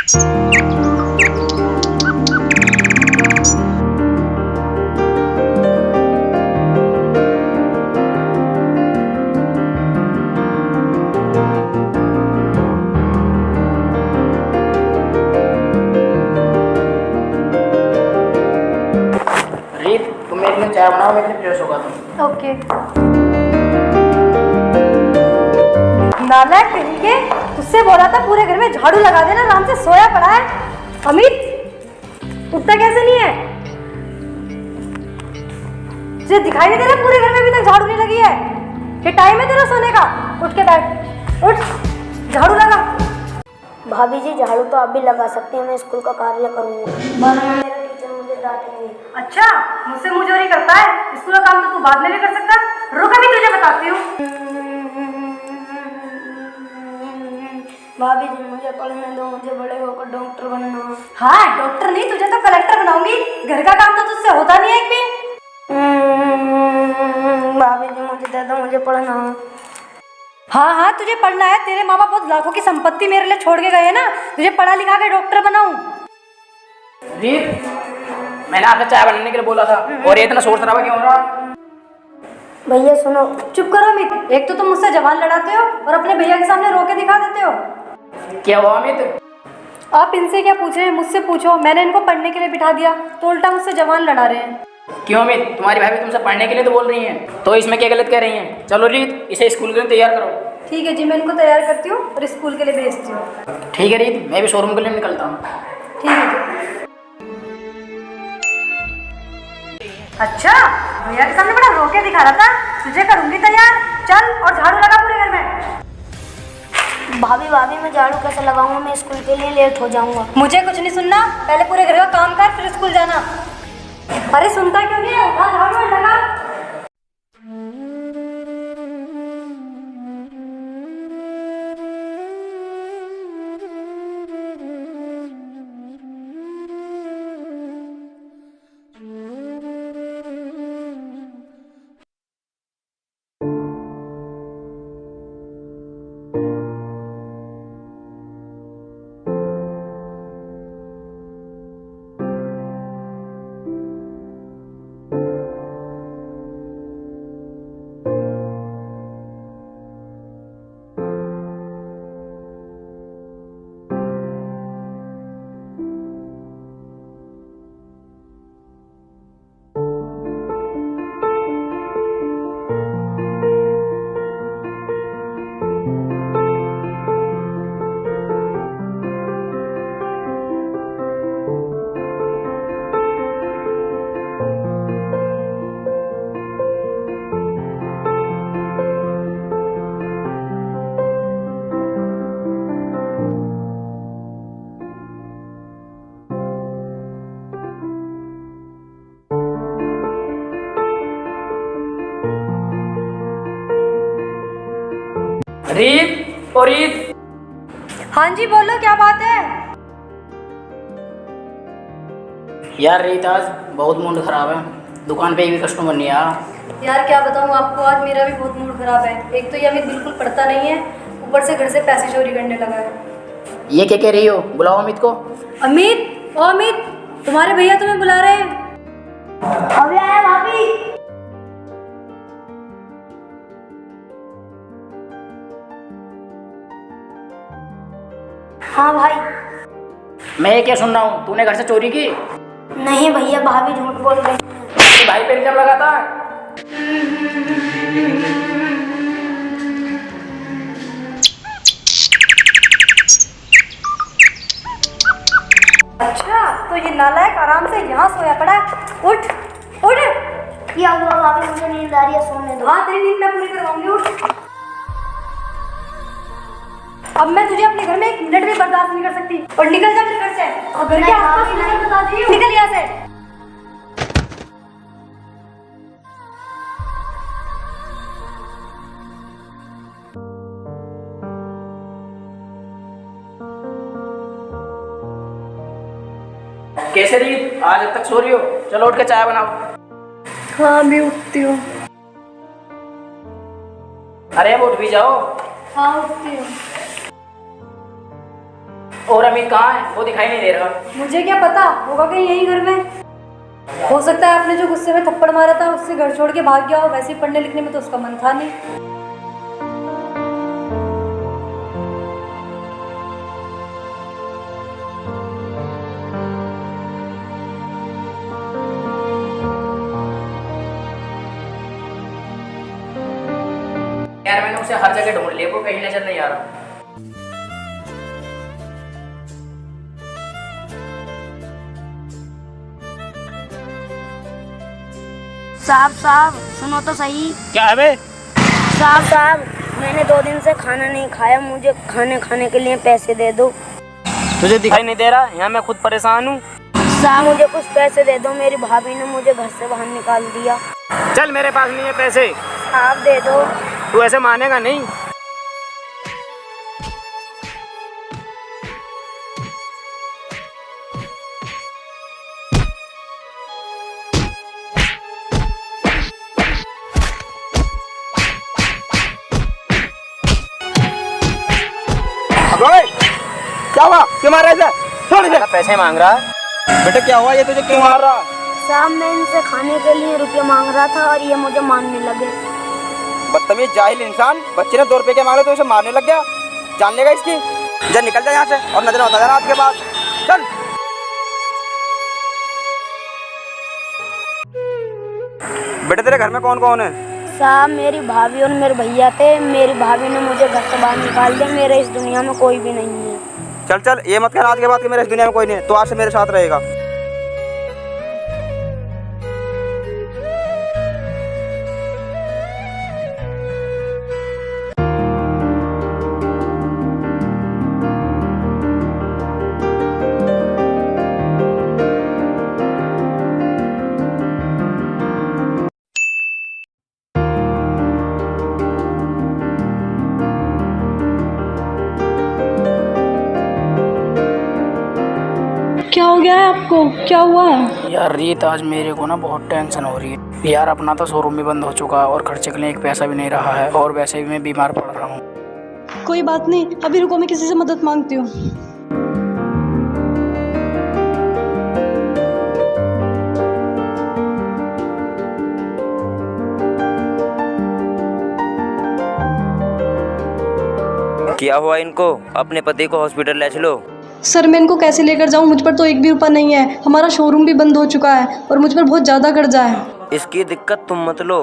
तुम मेरे लिए चाय बनाओ, मैं इतनी फ्रेश होगा तुम। ओके। नालायक कहीं के, तुझसे बोला था पूरे घर में झाड़ू लगा देना, आराम से सोया पड़ा है। अमित उठता कैसे नहीं है? तुझे दिखाई नहीं दे रहा पूरे घर में अभी तक झाड़ू नहीं लगी है? ये टाइम है तेरा सोने का, उठ के बैठ, उठ झाड़ू लगा। भाभी जी झाड़ू तो आप भी लगा सकते हैं, मैं स्कूल का कार्य करूँगा, वरना मेरा टीचर मुझे डांटेंगे। अच्छा, मुझसे मुंह चोरी करता है? स्कूल का काम तो तू बाद में भी कर सकता। रुक अभी तुझे बताती हूँ। भाभी जी मुझे पढ़ने दो, मुझे बड़े होकर डॉक्टर बनना। हाँ, डॉक्टर नहीं, तुझे तो कलेक्टर बनाऊंगी। घर का काम तो तुझसे होता नहीं है एक भी। भाभी जी मुझे दे दो, मुझे पढ़ना। हाँ हाँ, तुझे पढ़ना है। तेरे माँ बाप बहुत लाखों की संपत्ति मेरे लिए छोड़ के गए हैं ना, तुझे पढ़ा लिखा के डॉक्टर बनाऊं। रीत, मैंने आपसे चाय बनाने के लिए बोला था, और ये इतना शोर शराबा क्यों हो रहा? भैया सुनो। चुप करो अमित, एक तो तुम मुझसे जबान लड़ाते हो और अपने भैया के सामने रो के दिखा देते हो। क्या हुआ अमित? आप इनसे क्या पूछ रहे हैं? मुझसे पूछो। मैंने इनको पढ़ने के लिए बिठा दिया तो उल्टा मुझसे जबान लड़ा रहे हैं। क्यों अमित, तुम्हारी भाभी तुमसे पढ़ने के लिए तो बोल रही हैं, तो इसमें क्या गलत कह रही हैं? चलो रीत, इसे स्कूल के लिए तैयार करो। ठीक है जी, मैं इनको तैयार करती हूँ और स्कूल के लिए भेजती हूँ। ठीक है रीत, मैं भी शोरूम के लिए निकलता हूँ। ठीक है जी। अच्छा, भैया के सामने बड़ा रोके दिखा रहा था, तुझे करूंगी तैयार। चल और झाड़ू लगा पूरे घर में। भाभी मैं झाड़ू कैसे लगाऊंगा, मैं स्कूल के लिए लेट हो जाऊंगा। मुझे कुछ नहीं सुनना, पहले पूरे घर का काम कर फिर स्कूल जाना। अरे सुनता क्यों नहीं है? उठा झाड़ू और लगा। रीत और रीत। हाँ जी बोलो, क्या बात है? यार रीत, आज बहुत मूड खराब है, दुकान पे भी कस्टमर नहीं आया। यार क्या बताऊँ आपको, आज मेरा भी बहुत मूड खराब है। एक तो ये अमित बिल्कुल पढ़ता नहीं है, ऊपर से घर से पैसे चोरी करने लगा है। ये क्या कह रही हो? बुलाओ अमित को। अमित, ओ अमित, तुम्हारे भैया तुम्हें बुला रहे हैं। अभी आया भाभी। हाँ भाई। मैं ये क्या सुन रहा हूँ, तूने घर से चोरी की? नहीं भैया, भाभी झूठ बोल रही है। भाई पे इल्जाम लगाता है। अच्छा, तो ये नालायक आराम से यहाँ सोया पड़ा है। उठ उठ। क्या हुआ भाभी, मुझे नींद आ रही है, सोने दो। हाँ, तेरी नींद मैं पूरी करवाऊंगी। उठ। अब मैं तुझे अपने घर में एक मिनट भी बर्दाश्त नहीं कर सकती, और निकल जा मेरे घर से। और घर के आसपास मुझे बता दी, निकल यहाँ से। कैसे रीत, आज अब तक सो रही हो? चलो उठ के चाय बनाओ। हाँ, मैं उठती हूँ। अरे अब उठ भी जाओ। हाँ, उठती हूँ। और अमित कहाँ है? वो दिखाई नहीं दे रहा। मुझे क्या पता, होगा कहीं यही घर में। हो सकता है आपने जो गुस्से में थप्पड़ मारा था उससे घर छोड़ के भाग गया हो, वैसे ही पढ़ने लिखने में तो उसका मन था नहीं। यार मैंने उसे हर जगह ढूंढ लिया, वो कहीं नजर नहीं आ रहा। साहब साहब सुनो तो सही। क्या है बे? साहब साहब मैंने 2 दिन से खाना नहीं खाया, मुझे खाने के लिए पैसे दे दो। तुझे दिखाई नहीं दे रहा? यहाँ मैं खुद परेशान हूँ। साहब मुझे कुछ पैसे दे दो, मेरी भाभी ने मुझे घर से बाहर निकाल दिया। चल मेरे पास नहीं है पैसे। आप दे दो। तू ऐसे मानेगा नहीं। क्या हुआ? क्यों मार रहा है? छोड़ दे। पैसे मांग रहा है। बेटा क्या हुआ? ये तुझे क्यों मार रहा? साहब मैं इनसे खाने के लिए रुपये मांग रहा था और ये मुझे मारने लगे। बदतमीज जाहिल इंसान, बच्चे ने 2 रुपए के मांगे तो उसे मारने लग गया। जान लेगा इसकी। जा निकल जा यहाँ से और नजर होता जाना आज के बाद। चल। बेटे तेरे घर में कौन कौन है? साहब मेरी भाभी और मेरे भैया थे, मेरी भाभी ने मुझे घर से बाहर निकाल दिया, मेरे इस दुनिया में कोई भी नहीं है। चल चल, ये मत कहना आज के बाद कि मेरे इस दुनिया में कोई नहीं है। तो आज से मेरे साथ रहेगा। क्या हो गया है आपको? क्या हुआ? यार रीत, आज मेरे को ना बहुत टेंशन हो रही है यार। अपना तो शोरूम भी बंद हो चुका है और खर्चे के लिए एक पैसा भी नहीं रहा है, और वैसे भी मैं बीमार पड़ रहा हूँ। कोई बात नहीं, अभी रुको, मैं किसी से मदद मांगती हूँ। क्या हुआ इनको? अपने पति को हॉस्पिटल ले चलो। सर मैं इनको कैसे लेकर जाऊँ? मुझ पर तो 1 भी रुपया नहीं है, हमारा शोरूम भी बंद हो चुका है और मुझ पर बहुत ज़्यादा कर्जा है। इसकी दिक्कत तुम मत लो।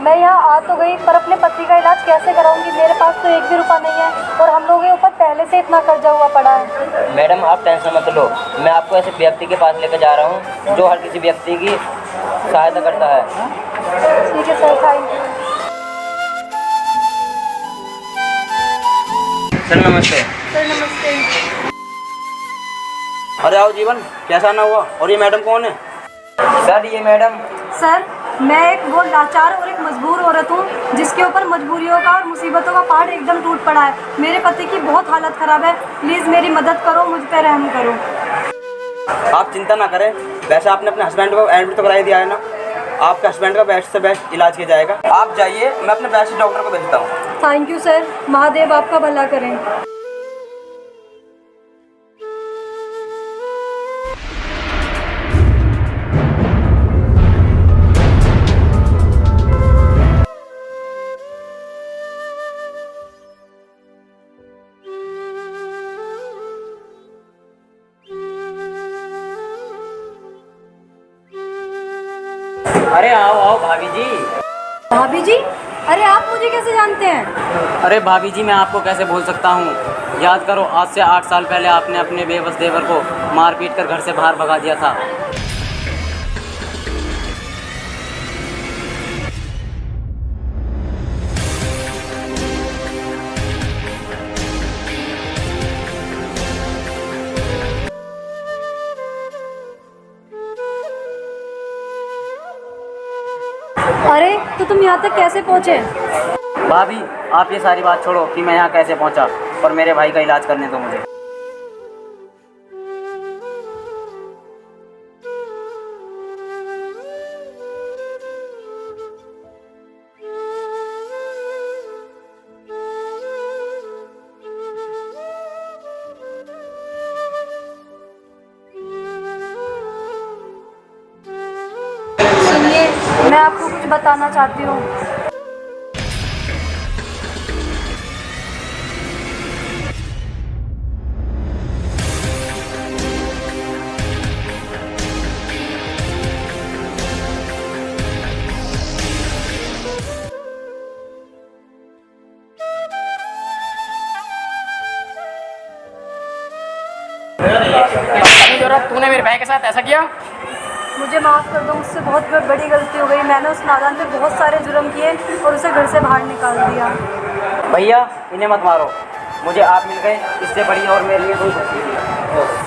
मैं यहाँ आ तो गई, पर अपने पति का इलाज कैसे कराऊंगी? मेरे पास तो 1 भी रुपया नहीं है और हम लोगों के ऊपर पहले से इतना कर्जा हुआ पड़ा है। मैडम आप टेंशन मत लो, मैं आपको ऐसे व्यक्ति के पास लेकर जा रहा हूँ जो हर किसी व्यक्ति की सहायता करता है। ठीक है सर, थैंक यू। सर नमस्ते। सर नमस्ते। अरे आओ जीवन, कैसा ना हुआ? और ये मैडम कौन है? सर ये मैडम। सर मैं एक बहुत लाचार और एक मजबूर औरत हूँ जिसके ऊपर मजबूरियों का और मुसीबतों का पहाड़ एकदम टूट पड़ा है। मेरे पति की बहुत हालत ख़राब है, प्लीज़ मेरी मदद करो, मुझ पर रहम करो। आप चिंता ना करें, वैसे आपने अपने हस्बैंड को एडमिट तो करा ही दिया है ना। आपके हस्बैंड का बेस्ट से बेस्ट इलाज किया जाएगा। आप जाइए, मैं अपने बेस्ट डॉक्टर को भेजता हूँ। थैंक यू सर, महादेव आपका भला करें। अरे आओ आओ भाभी जी। भाभी जी, अरे आप मुझे कैसे जानते हैं? अरे भाभी जी, मैं आपको कैसे भूल सकता हूँ। याद करो, आज से 8 साल पहले आपने अपने बेबस देवर को मार पीट कर घर से बाहर भगा दिया था। अरे तो तुम यहाँ तक कैसे पहुँचे? भाभी, आप ये सारी बात छोड़ो कि मैं यहाँ कैसे पहुँचा, और मेरे भाई का इलाज करने दो मुझे। सुनिए, मैं आपको कुछ बताना चाहती हूँ। तूने मेरे भाई के साथ ऐसा किया? मुझे माफ़ कर दो, मुझसे बहुत बड़ी गलती हो गई। मैंने उस नादान पे बहुत सारे जुर्म किए और उसे घर से बाहर निकाल दिया। भैया, इन्हें मत मारो, मुझे आप मिल गए, इससे बड़ी और मेरे लिए कोई खुशी नहीं है।